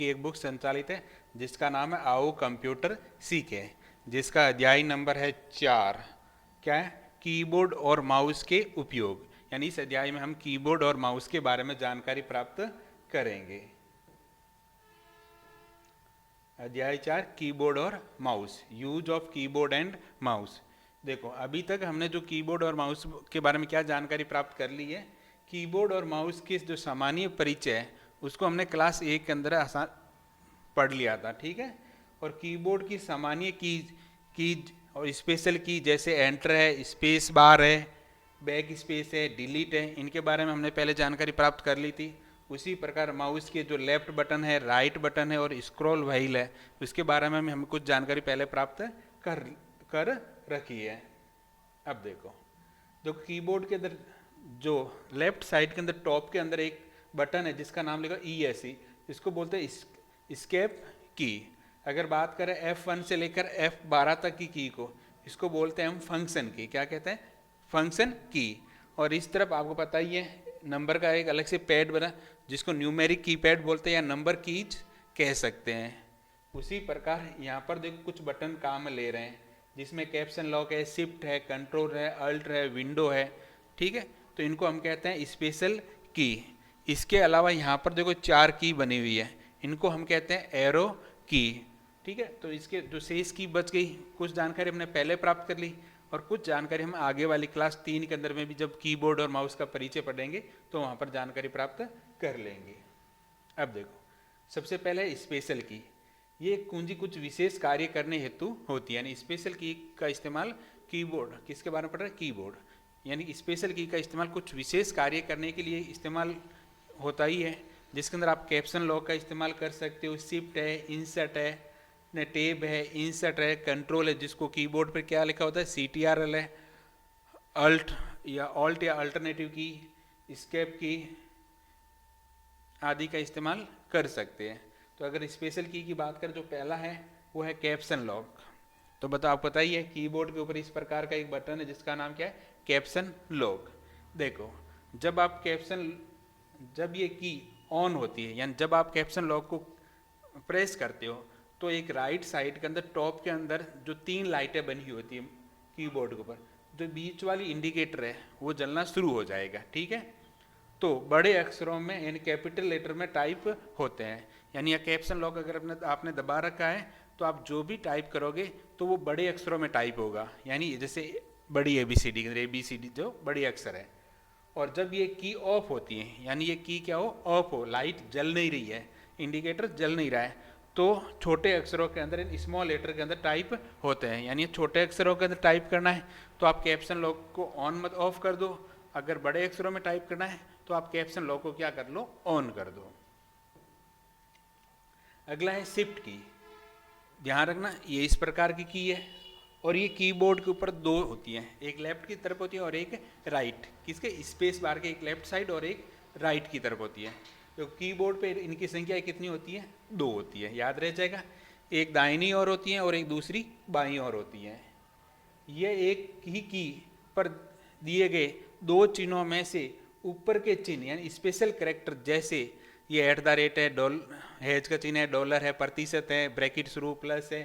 की एक बुक संचालित है जिसका नाम है आओ कंप्यूटर सीखे, जिसका अध्याय नंबर है 4। क्या है? कीबोर्ड और माउस के उपयोग। यानी इस अध्याय में हम कीबोर्ड और माउस के बारे में जानकारी प्राप्त करेंगे। अध्याय 4 कीबोर्ड और mouse, use of keyboard and mouse. देखो, अभी तक हमने जो कीबोर्ड और माउस के बारे में क्या जानकारी प्राप्त कर ली है, कीबोर्ड और माउस के जो सामान्य परिचय है उसको हमने क्लास 1 के अंदर आसान पढ़ लिया था, ठीक है। और कीबोर्ड की सामान्य कीज और स्पेशल की जैसे एंटर है, स्पेस बार है, बैक स्पेस है, डिलीट है, इनके बारे में हमने पहले जानकारी प्राप्त कर ली थी। उसी प्रकार माउस के जो लेफ्ट बटन है, राइट बटन है और स्क्रॉल व्हील है, उसके बारे में हम कुछ जानकारी पहले प्राप्त कर रखी है। अब देखो, जो कीबोर्ड के अंदर जो लेफ्ट साइड के अंदर टॉप के अंदर एक बटन है जिसका नाम लिखा ESC, इसको बोलते हैं एस्केप की। अगर बात करें F1 से लेकर F12 तक की को, इसको बोलते हैं हम फंक्शन की। क्या कहते हैं? फंक्शन की। और इस तरफ आपको पता ही है नंबर का एक अलग से पैड बना जिसको न्यूमेरिक कीपैड बोलते हैं या नंबर कीज कह सकते हैं। उसी प्रकार यहाँ पर देखो कुछ बटन काम ले रहे हैं जिसमें कैप्शन लॉक है, शिफ्ट है, कंट्रोल है, अल्ट है, विंडो है, ठीक है। तो इनको हम कहते हैं स्पेशल की। इसके अलावा यहाँ पर देखो 4 की बनी हुई है, इनको हम कहते हैं एरो की, ठीक है। तो इसके जो शेष की बच गई, कुछ जानकारी हमने पहले प्राप्त कर ली और कुछ जानकारी हम आगे वाली क्लास 3 के अंदर में भी जब कीबोर्ड और माउस का परिचय पढ़ेंगे तो वहाँ पर जानकारी प्राप्त कर लेंगे। अब देखो, सबसे पहले स्पेशल की। ये कुंजी कुछ विशेष कार्य करने हेतु होती है, यानी स्पेशल की का इस्तेमाल कीबोर्ड, किसके बारे में पढ़ रहे हैं? कीबोर्ड। यानी स्पेशल की का इस्तेमाल कुछ विशेष कार्य करने के लिए इस्तेमाल होता ही है, जिसके अंदर आप कैप्शन लॉक का इस्तेमाल कर सकते हो, शिफ्ट है, इंसर्ट है, टेब है, इंसर्ट है, कंट्रोल है, जिसको कीबोर्ड पर क्या लिखा होता है? CTRL है, अल्ट या अल्टरनेटिव की, एस्केप की आदि का इस्तेमाल कर सकते हैं। तो अगर स्पेशल की बात करें, जो पहला है वो है कैप्शन लॉक। तो बताओ, आपको पता ही है कीबोर्ड के ऊपर इस प्रकार का एक बटन है जिसका नाम क्या है? Caption lock. देखो, जब ये की ऑन होती है, यानी जब आप कैप्शन लॉक को प्रेस करते हो तो एक राइट साइड के अंदर टॉप के अंदर जो 3 लाइटें बनी होती है कीबोर्ड के ऊपर, जो बीच वाली इंडिकेटर है वो जलना शुरू हो जाएगा, ठीक है। तो बड़े अक्षरों में यानी कैपिटल लेटर में टाइप होते हैं। यानी यह कैप्शन लॉक अगर आपने दबा रखा है तो आप जो भी टाइप करोगे तो वो बड़े अक्षरों में टाइप होगा, यानी जैसे बड़ी ABCD के अंदर ABCD जो बड़ी अक्षर है। और जब ये की ऑफ होती है, यानी ये की क्या हो? ऑफ हो, लाइट जल नहीं रही है, इंडिकेटर जल नहीं रहा है, तो छोटे अक्षरों के अंदर, स्मॉल लेटर के अंदर टाइप होते हैं। यानी छोटे अक्षरों के अंदर टाइप करना है तो आप कैप्शन लॉक को ऑन मत ऑफ कर दो, अगर बड़े अक्षरों में टाइप करना है तो आप कैप्शन लॉक को क्या कर लो? ऑन कर दो। अगला है शिफ्ट की। ध्यान रखना, ये इस प्रकार की है और ये कीबोर्ड के ऊपर 2 होती हैं, एक लेफ्ट की तरफ होती है और एक राइट। किसके? स्पेस बार के, एक लेफ्ट साइड और एक राइट की तरफ होती है। तो कीबोर्ड पे इनकी संख्या कितनी होती है? 2 होती है, याद रह जाएगा। एक दाहिनी ओर होती है और एक दूसरी बाईं ओर होती है। ये एक ही की पर दिए गए 2 चिन्हों में से ऊपर के चिन्ह यानी स्पेशल कैरेक्टर, जैसे ये @ है, हैज का चिन्ह है, डॉलर है, प्रतिशत है, ब्रैकेट शुरू, प्लस है,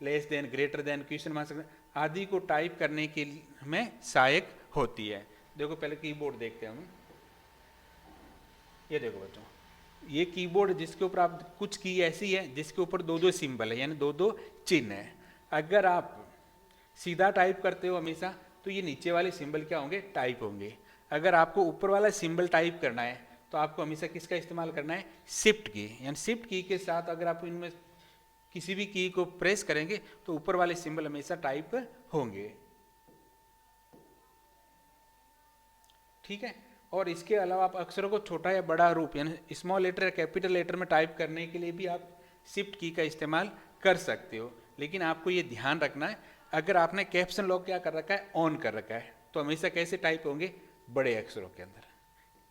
less than, greater than, question mark आदि को टाइप करने के में सहायक होती है। देखो, पहले कीबोर्ड देखते हैं हम। ये देखो बच्चों, ये कीबोर्ड जिसके ऊपर आप कुछ की ऐसी है जिसके ऊपर 2-2 सिंबल है, यानी 2-2 चिन्ह है। अगर आप सीधा टाइप करते हो हमेशा तो ये नीचे वाले सिंबल क्या होंगे? टाइप होंगे। अगर आपको ऊपर वाला सिंबल टाइप करना है तो आपको हमेशा किसका इस्तेमाल करना है? शिफ्ट की। यानी शिफ्ट की के साथ अगर आप इनमें किसी भी की को प्रेस करेंगे तो ऊपर वाले सिंबल हमेशा टाइप होंगे, ठीक है। और इसके अलावा आप अक्षरों को छोटा या बड़ा रूप यानी स्मॉल लेटर या कैपिटल लेटर में टाइप करने के लिए भी आप शिफ्ट की का इस्तेमाल कर सकते हो। लेकिन आपको ये ध्यान रखना है, अगर आपने कैप्शन लॉक क्या कर रखा है? ऑन कर रखा है, तो हमेशा कैसे टाइप होंगे? बड़े अक्षरों के अंदर,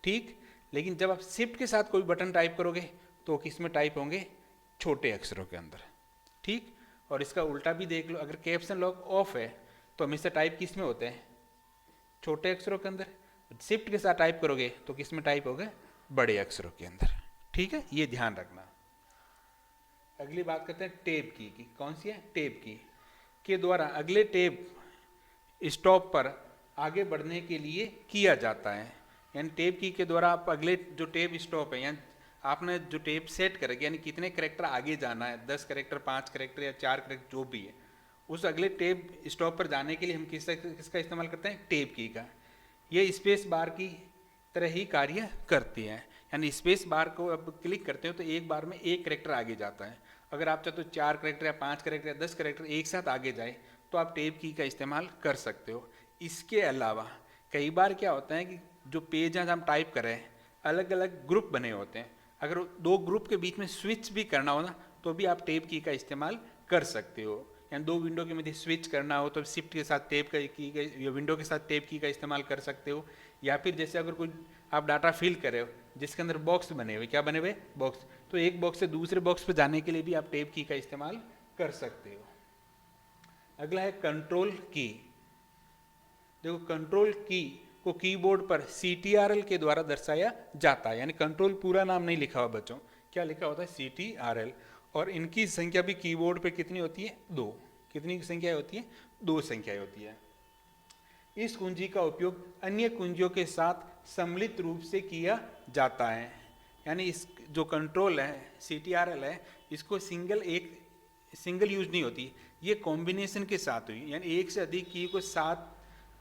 ठीक। लेकिन जब आप शिफ्ट के साथ कोई बटन टाइप करोगे तो किस में टाइप होंगे? छोटे अक्षरों के अंदर, ठीक। और इसका उल्टा भी देख लो, अगर कैप्शन लॉक ऑफ है तो हमेशा टाइप किस में होते हैं? छोटे अक्षरों के अंदर। शिफ्ट के साथ टाइप करोगे तो किस में टाइप होगा? बड़े अक्षरों के अंदर, ठीक है। ये ध्यान रखना। अगली बात करते हैं टेप की कौन सी है, टेप की के द्वारा अगले टेप स्टॉप पर आगे बढ़ने के लिए किया जाता है। यानी टेप की के द्वारा आप अगले जो टेप स्टॉप है, यानी आपने जो टेप सेट करेगा, यानी कितने करेक्टर आगे जाना है, 10 करेक्टर, 5 करेक्टर या 4 करेक्टर जो भी है, उस अगले टेप स्टॉप पर जाने के लिए हम किसका इस्तेमाल करते हैं, टेप की का। ये स्पेस बार की तरह ही कार्य करती है। यानी स्पेस बार को अब क्लिक करते हो तो एक बार में एक करेक्टर आगे जाता है। अगर आप चाहते हो 4 करेक्टर या 5 करेक्टर या 10 करेक्टर एक साथ आगे जाए तो आप टेप की का इस्तेमाल कर सकते हो। इसके अलावा कई बार क्या होता है कि जो पेज हम टाइप कर रहे हैं अलग अलग ग्रुप बने होते हैं, अगर दो ग्रुप के बीच में स्विच भी करना हो ना तो भी आप टेप की का इस्तेमाल कर सकते हो। यानी दो विंडो के मध्य स्विच करना हो तो शिफ्ट के साथ टेप की विंडो के साथ टेप की का इस्तेमाल कर सकते हो। या फिर जैसे अगर कोई आप डाटा फिल कर रहे हो जिसके अंदर बॉक्स बने हुए, क्या बने हुए, बॉक्स, तो एक बॉक्स से दूसरे बॉक्स पर जाने के लिए भी आप टेप की का इस्तेमाल कर सकते हो। अगला है कंट्रोल की। देखो कंट्रोल की को कीबोर्ड पर CTRL के द्वारा दर्शाया जाता है। यानी कंट्रोल पूरा नाम नहीं लिखा हुआ बच्चों, क्या लिखा होता है, CTRL। और इनकी संख्या भी कीबोर्ड पे कितनी होती है, 2। कितनी संख्या होती है, 2 संख्याएं होती है। इस कुंजी का उपयोग अन्य कुंजियों के साथ सम्मिलित रूप से किया जाता है। यानी इस जो कंट्रोल है, CTRL है, इसको सिंगल यूज नहीं होती, ये कॉम्बिनेशन के साथ हुई। यानी एक से अधिक की को साथ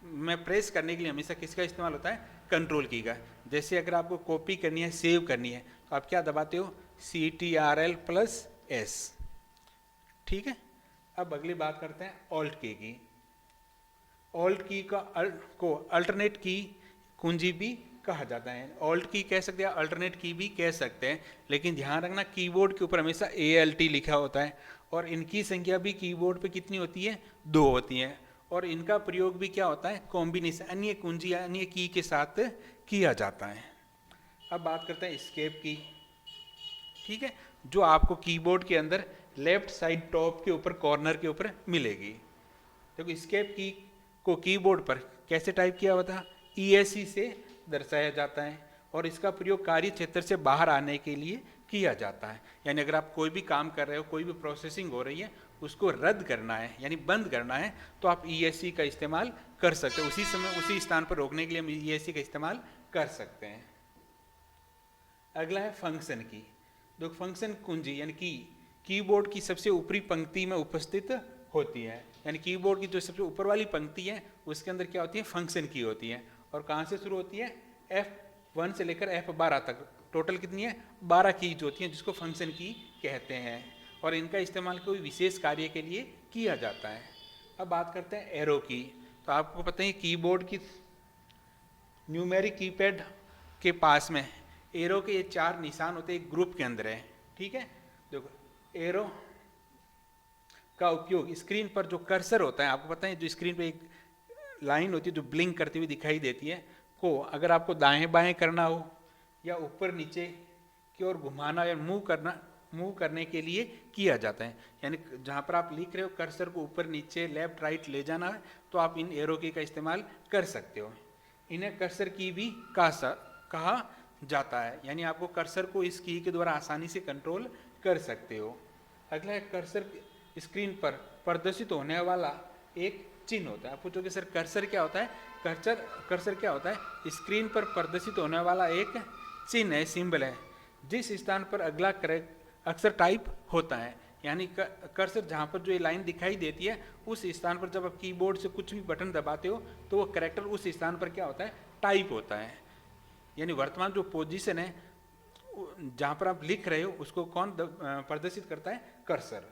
में प्रेस करने के लिए हमेशा किसका इस्तेमाल होता है, कंट्रोल की का। जैसे अगर आपको कॉपी करनी है, सेव करनी है, तो आप क्या दबाते हो, CTRL+S। ठीक है। अब अगली बात करते हैं ऑल्ट की। ऑल्ट की को अल्टरनेट की कुंजी भी कहा जाता है। ऑल्ट की कह सकते हैं, अल्टरनेट की भी कह सकते हैं, लेकिन ध्यान रखना कीबोर्ड के ऊपर हमेशा ALT लिखा होता है और इनकी संख्या भी कीबोर्ड पे कितनी होती है, 2 होती है। और इनका प्रयोग भी क्या होता है, कॉम्बिनेशन अन्य कुंजी या अन्य की के साथ किया जाता है। अब बात करते हैं एस्केप की। ठीक है, जो आपको कीबोर्ड के अंदर लेफ्ट साइड टॉप के ऊपर कॉर्नर के ऊपर मिलेगी। देखो एस्केप की को कीबोर्ड पर कैसे टाइप किया हुआ था, ESC से दर्शाया जाता है और इसका प्रयोग कार्य क्षेत्र से बाहर आने के लिए किया जाता है। यानी अगर आप कोई भी काम कर रहे हो, कोई भी प्रोसेसिंग हो रही है, उसको रद्द करना है यानी बंद करना है, तो आप ESC का इस्तेमाल कर सकते हो। उसी समय उसी स्थान पर रोकने के लिए हम ESC का इस्तेमाल कर सकते हैं। अगला है फंक्शन की। जो फंक्शन कुंजी यानी कीबोर्ड की सबसे ऊपरी पंक्ति में उपस्थित होती है। यानी कीबोर्ड की जो सबसे ऊपर वाली पंक्ति है उसके अंदर क्या होती है, फंक्शन की होती है। और कहाँ से शुरू होती है, F1 से लेकर F12 तक टोटल कितनी है, 12 कीज होती हैं जिसको फंक्शन की कहते हैं। और इनका इस्तेमाल कोई विशेष कार्य के लिए किया जाता है। अब बात करते हैं एरो की। तो आपको पता है कीबोर्ड की न्यूमेरिक कीपैड के पास में एरो के ये 4 निशान होते हैं, एक ग्रुप के अंदर है। ठीक है, देखो एरो का उपयोग स्क्रीन पर जो कर्सर होता है, आपको पता है जो स्क्रीन पे एक लाइन होती है जो ब्लिंक करती हुई दिखाई देती है, को अगर आपको दाएं बाएं करना हो या ऊपर नीचे की ओर घुमाना या मूव करने के लिए किया जाता है। यानी जहाँ पर आप लिख रहे हो कर्सर को ऊपर नीचे लेफ्ट राइट ले जाना है तो आप इन एरो की का इस्तेमाल कर सकते हो। इन्हें कर्सर की भी कहा जाता है। यानी आपको कर्सर को इस की के द्वारा आसानी से कंट्रोल कर सकते हो। अगला है कर्सर स्क्रीन पर प्रदर्शित होने वाला एक चिन्ह होता है। आप पूछोगे सर कर्सर क्या होता है, कर्सर क्या होता है, स्क्रीन पर प्रदर्शित होने वाला एक चिन्ह है, सिंबल है, जिस स्थान पर अगला अक्षर टाइप होता है। यानी कर्सर जहाँ पर जो ये लाइन दिखाई देती है उस स्थान पर जब आप कीबोर्ड से कुछ भी बटन दबाते हो तो वो कैरेक्टर उस स्थान पर क्या होता है, टाइप होता है। यानी वर्तमान जो पोजीशन है जहाँ पर आप लिख रहे हो उसको कौन प्रदर्शित करता है, कर्सर।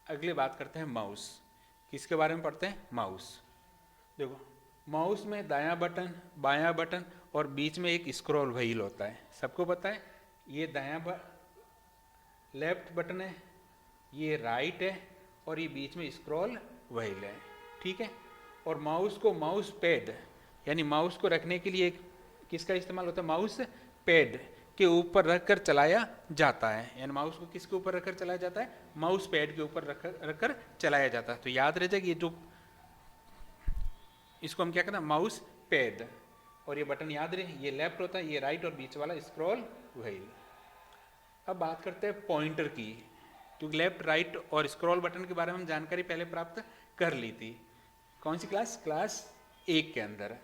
अगले बात करते हैं माउस। किसके बारे में पढ़ते हैं, माउस। देखो माउस में दायां बटन, बायां बटन और बीच में एक स्क्रॉल व्हील होता है। सबको पता है ये लेफ्ट बटन है, ये राइट है और ये बीच में स्क्रॉल व्हील है। ठीक है, और माउस को माउस पैड यानी माउस को रखने के लिए किसका इस्तेमाल होता है, माउस पैड के ऊपर रखकर चलाया जाता है। यानी माउस को किसके ऊपर रखकर चलाया जाता है, माउस पैड के ऊपर रखकर चलाया जाता है। तो याद रह जाएगा ये जो इसको हम क्या कहते हैं, माउस पैड। और ये बटन याद रहे, ये लेफ्ट होता है, ये राइट और बीच वाला स्क्रॉल व्हील। अब बात करते हैं पॉइंटर की। क्योंकि लेफ्ट राइट और स्क्रॉल बटन के बारे में हम जानकारी पहले प्राप्त कर ली थी। कौन सी क्लास? क्लास 1 के अंदर।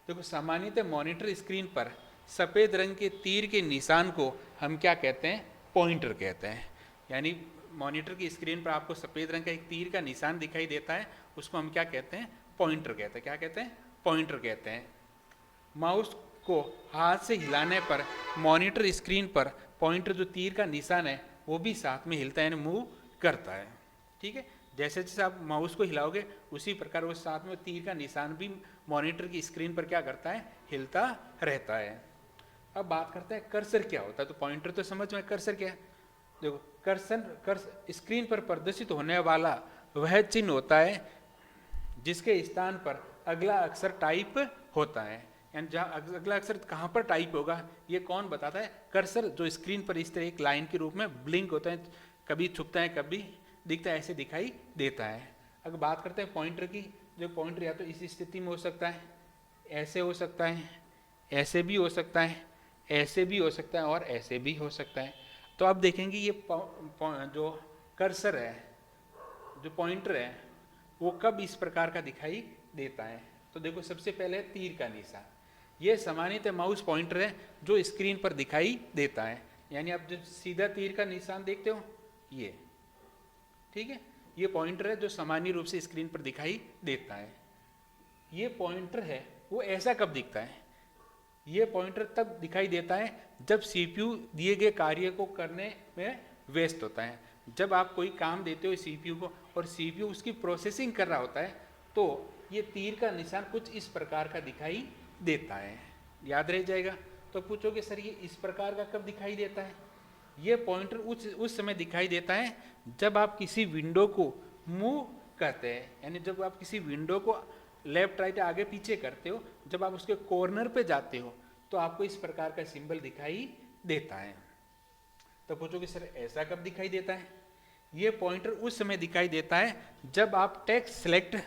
देखो सामान्यतः मॉनिटर स्क्रीन पर सफ़ेद रंग के तीर के निशान को हम क्या कहते हैं? पॉइंटर कहते हैं। यानी मॉनिटर की स्क्रीन पर आपको सफ़ेद रंग का एक तीर का निशान दिखाई देता है, उसको हम क्या कहते हैं? पॉइंटर कहते हैं। क्या कहते हैं? पॉइंटर कहते हैं। माउस को हाथ से हिलाने पर मॉनिटर स्क्रीन पर पॉइंटर जो तीर का निशान है वो भी साथ में हिलता है, यानी मूव करता है। ठीक है, जैसे जैसे आप माउस को हिलाओगे उसी प्रकार वो साथ में तीर का निशान भी मॉनिटर की स्क्रीन पर क्या करता है? हिलता रहता है। अब बात करते हैं कर्सर क्या होता है। तो पॉइंटर तो समझ में, कर्सर क्या है? देखो कर्सर स्क्रीन पर प्रदर्शित होने वाला वह चिन्ह होता है जिसके स्थान पर अगला अक्षर टाइप होता है। यानी जहाँ अगला अक्षर कहाँ पर टाइप होगा ये कौन बताता है? कर्सर जो स्क्रीन पर इस तरह एक लाइन के रूप में ब्लिंक होता है, कभी छुपता है कभी दिखता है, ऐसे दिखाई देता है। अगर बात करते हैं पॉइंटर की, जो पॉइंटर या तो इस स्थिति में हो सकता है, ऐसे हो सकता है, ऐसे भी हो सकता है, ऐसे भी हो सकता है और ऐसे भी हो सकता है। तो अब देखेंगे ये जो कर्सर है, जो पॉइंटर है, वो कब इस प्रकार का दिखाई देता है। तो देखो सबसे पहले तीर का निशान, ये सामान्यतः माउस पॉइंटर है जो स्क्रीन पर दिखाई देता है। यानी आप जो सीधा तीर का निशान देखते हो ये, ठीक है, ये पॉइंटर है जो सामान्य रूप से स्क्रीन पर दिखाई देता है। ये पॉइंटर है वो ऐसा कब दिखता है? ये पॉइंटर तब दिखाई देता है जब सीपीयू दिए गए कार्य को करने में व्यस्त होता है। जब आप कोई काम देते हो सीपीयू को और सीपीयू उसकी प्रोसेसिंग कर रहा होता है तो ये तीर का निशान कुछ इस प्रकार का दिखाई देता है। याद रह जाएगा। तो पूछोगे सर ये इस प्रकार का कब दिखाई देता है? ये पॉइंटर उस समय दिखाई देता है जब आप किसी विंडो को मूव करते हैं। यानी जब आप किसी विंडो को लेफ्ट राइट आगे पीछे करते हो, जब आप उसके कॉर्नर पे जाते हो तो आपको इस प्रकार का सिंबल दिखाई देता है। तो पूछोगे सर ऐसा कब दिखाई देता है? ये पॉइंटर उस समय दिखाई देता है जब आप टेक्स्ट सेलेक्ट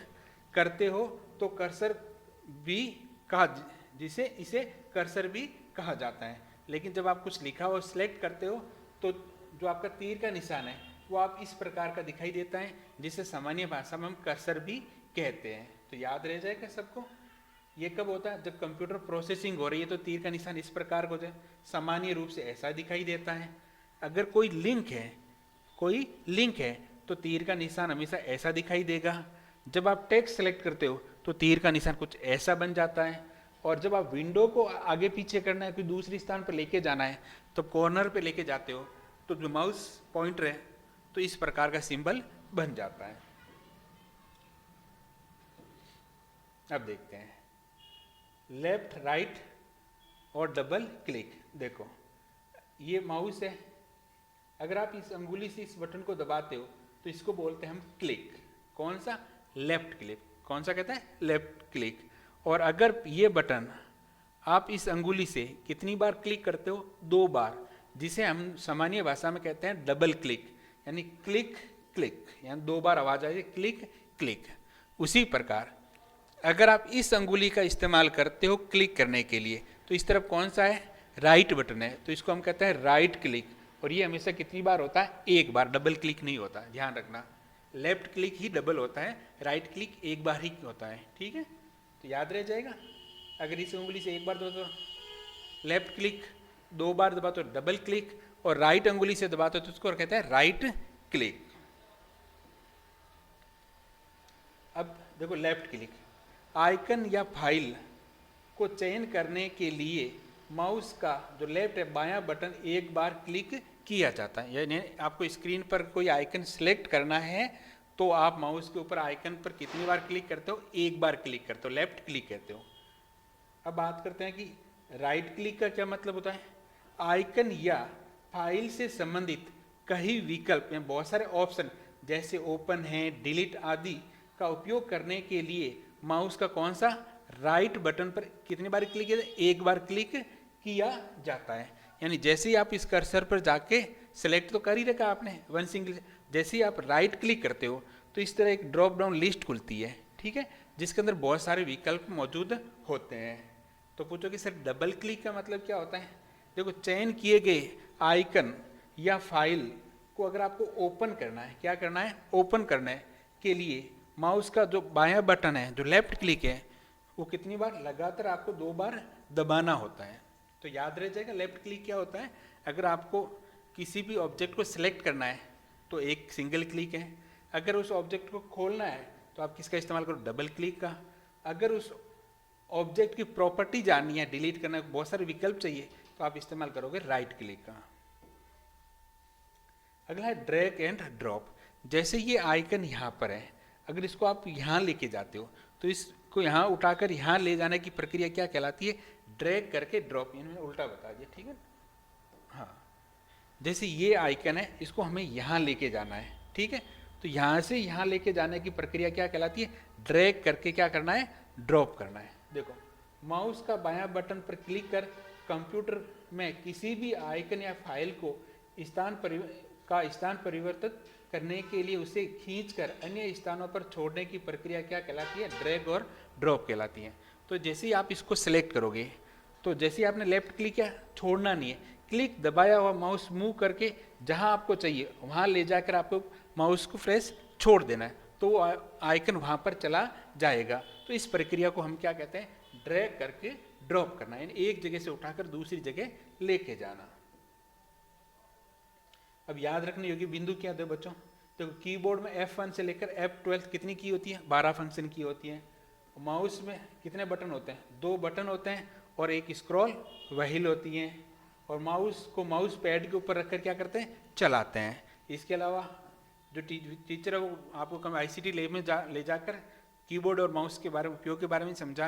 करते हो तो कर्सर भी कहा, जिसे इसे कर्सर भी कहा जाता है। लेकिन जब आप कुछ लिखा हो सिलेक्ट करते हो तो जो आपका तीर का निशान है वो आप इस प्रकार का दिखाई देता है, जिसे सामान्य भाषा में हम कर्सर भी कहते हैं। तो याद रह जाएगा सबको। ये कब होता है? जब कंप्यूटर प्रोसेसिंग हो रही है तो तीर का निशान इस प्रकार हो जाए, सामान्य रूप से ऐसा दिखाई देता है। अगर कोई लिंक है तो तीर का निशान हमेशा ऐसा दिखाई देगा। जब आप टेक्स्ट सेलेक्ट करते हो तो तीर का निशान कुछ ऐसा बन जाता है। और जब आप विंडो को आगे पीछे करना है, कोई दूसरी स्थान पर लेके जाना है तो कॉर्नर पे लेके जाते हो तो जो माउस पॉइंटर है तो इस प्रकार का सिंबल बन जाता है। अब देखते हैं लेफ्ट राइट और डबल क्लिक। देखो ये माउस है, अगर आप इस अंगुली से इस बटन को दबाते हो तो इसको बोलते हैं हम क्लिक। कौन सा? Left click. कौन सा कहता है? Left click. और अगर ये बटन आप इस अंगुली से कितनी बार क्लिक करते हो? 2 बार, जिसे हम सामान्य भाषा में कहते हैं डबल क्लिक। यानी क्लिक क्लिक, यानी 2 बार आवाज आएगी क्लिक क्लिक। उसी प्रकार अगर आप इस अंगुली का इस्तेमाल करते हो क्लिक करने के लिए तो इस तरफ कौन सा है? राइट बटन है, तो इसको हम कहते हैं राइट क्लिक। और ये हमेशा कितनी बार होता है? 1 बार, डबल क्लिक नहीं होता, ध्यान रखना। लेफ्ट क्लिक ही डबल होता है, राइट क्लिक 1 बार ही होता है। ठीक है, तो याद रह जाएगा। अगर इस उंगली से 1 बार दबाओ तो लेफ्ट क्लिक, 2 बार दबा तो डबल क्लिक, और राइट अंगुली से दबाते तो उसको कहते हैं राइट क्लिक। अब देखो लेफ्ट क्लिक, आइकन या फाइल को चयन करने के लिए माउस का जो लेफ्ट है बायां बटन 1 बार क्लिक किया जाता है। यानी आपको स्क्रीन पर कोई आइकन सेलेक्ट करना है तो आप माउस के ऊपर आइकन पर कितनी बार क्लिक करते हो? 1 बार क्लिक करते हो, लेफ्ट क्लिक कहते हो। अब बात करते हैं कि राइट क्लिक का क्या मतलब होता है। आइकन या फाइल से संबंधित कई विकल्प या बहुत सारे ऑप्शन जैसे ओपन है, डिलीट आदि का उपयोग करने के लिए माउस का कौन सा राइट बटन पर कितनी बार क्लिक किया? 1 बार क्लिक किया जाता है। यानी जैसे ही आप इस कर्सर पर जाके सेलेक्ट तो कर ही रखा आपने वन सिंगल, जैसे ही आप राइट क्लिक करते हो तो इस तरह एक ड्रॉप डाउन लिस्ट खुलती है, ठीक है, जिसके अंदर बहुत सारे विकल्प मौजूद होते हैं। तो पूछो कि सर डबल क्लिक का मतलब क्या होता है। देखो चयन किए गए आइकन या फाइल को अगर आपको ओपन करना है, क्या करना है, ओपन करने के लिए माउस का जो बायां बटन है, जो लेफ्ट क्लिक है, वो कितनी बार, लगातार आपको 2 बार दबाना होता है। तो याद रह जाएगा लेफ्ट क्लिक क्या होता है। अगर आपको किसी भी ऑब्जेक्ट को सिलेक्ट करना है तो एक सिंगल क्लिक है, अगर उस ऑब्जेक्ट को खोलना है तो आप किसका इस्तेमाल करो, डबल क्लिक का। अगर उस ऑब्जेक्ट की प्रॉपर्टी जाननी है, डिलीट करना है, बहुत सारे विकल्प चाहिए, तो आप इस्तेमाल करोगे राइट क्लिक का। अगला है ड्रैग एंड ड्रॉप। जैसे ये आइकन यहाँ पर है, अगर इसको आप यहाँ लेके जाते हो तो इसको यहाँ उठाकर यहाँ ले जाने की प्रक्रिया क्या कहलाती है, ड्रैग करके ड्रॉप। मैंने उल्टा बता दिया, ठीक है। हाँ, जैसे ये आइकन है, इसको हमें यहाँ लेके जाना है, ठीक है। तो यहाँ से यहाँ लेके जाने की प्रक्रिया क्या कहलाती है, ड्रैग करके क्या करना है, ड्रॉप करना है। देखो, माउस का बायां बटन पर क्लिक कर कंप्यूटर में किसी भी आइकन या फाइल को स्थान परिवर्तित करने के लिए उसे खींचकर अन्य स्थानों पर छोड़ने की प्रक्रिया क्या कहलाती है, ड्रैग और ड्रॉप कहलाती है। तो जैसे ही आप इसको सिलेक्ट करोगे, तो जैसे ही आपने लेफ्ट क्लिक किया, छोड़ना नहीं है, क्लिक दबाया हुआ माउस मूव करके जहां आपको चाहिए वहां ले जाकर आपको माउस को फ्रेश छोड़ देना है, तो वो आइकन वहां पर चला जाएगा। तो इस प्रक्रिया को हम क्या कहते हैं, ड्रैग करके ड्रॉप करना, यानी एक जगह से उठाकर दूसरी जगह लेके जाना। अब याद रखने योग्य बिंदु क्या थे बच्चों, तो कीबोर्ड में F1 से लेकर F12 कितनी की होती है, 12 फंक्शन की होती है। माउस में कितने बटन होते हैं, 2 बटन होते हैं और एक स्क्रॉल व्हील होती है, और माउस को माउस पैड के ऊपर रखकर क्या करते हैं, चलाते हैं। इसके अलावा जो टीचर है वो आपको ICT लैब में ले जाकर कीबोर्ड और माउस के बारे में उपयोग के बारे में समझाना